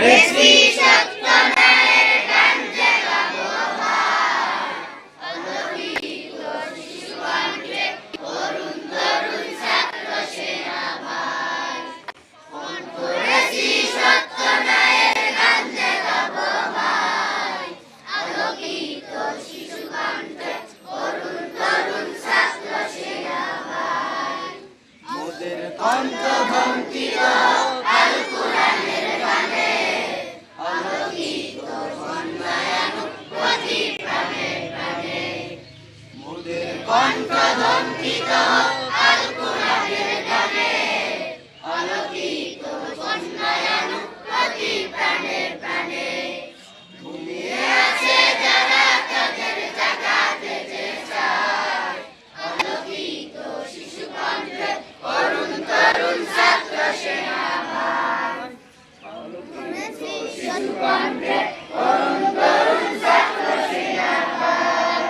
করেছি সত্য ন্যায়ের গান জাগাবো ভাই, আলোকিত শিশু কণ্ঠে তরুণ তরুণ ছাত্র সেনা ভাই। মন করেছি সত্য ন্যায়ের গান জাগাবো ভাই, আলোকিত শিশু কণ্ঠে তরুণ তরুণ ছাত্র সেনা ভাই। মোদের কণ্ঠ ধ্বনিত আল কোরআনের গানে, আলোকিত বন্যায়ন প্রতি প্রাণে প্রাণে। মোদের কণ্ঠ ধ্বনিত আল কোরআনের গানে, আলোকিত বন্যায়ন প্রতি প্রাণে প্রাণে। ঘুমিয়ে আছে যারা তাদের জাগাতে যে চায়, আলোকিত শিশু কণ্ঠে তরুণ তরুণ ছাত্র সেনা ভাই, আলোকিত শিশু কণ্ঠে